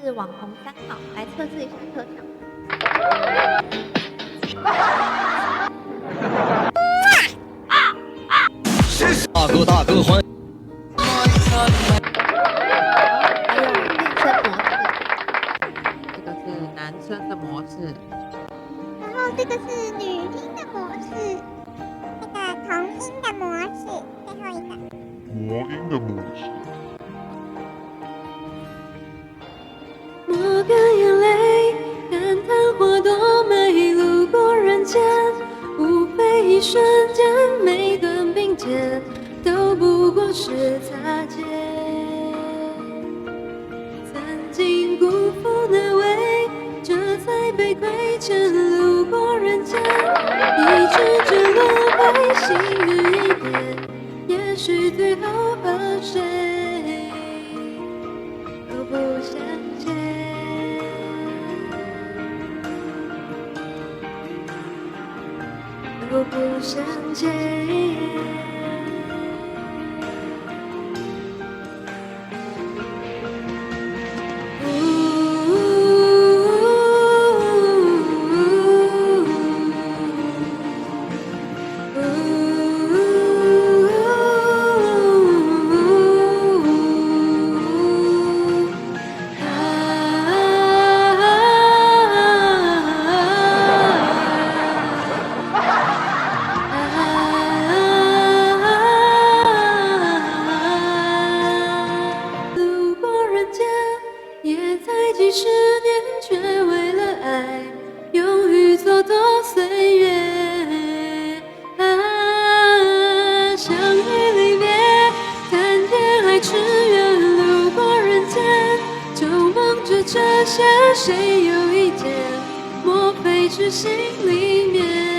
是网红3号，来测试一下特效。大哥欢。还有变身模式，这个是男生的模式，然后这个是女音的模式，这个童音的模式，最后一个魔音的模式。抹干眼泪，感叹花多美，路过人间，无非一瞬间，每段并肩都不过是擦肩。曾经辜负难为，这才被亏欠，路过人间，一直只轮回，幸运一点，也许最后和谁都不相见。都不相见。路过人间，也才几十年，却为了爱，勇于蹉跎岁月。相遇离别，谈天还驰援，路过人间，就忙着这些，谁有意见？莫非是心里面？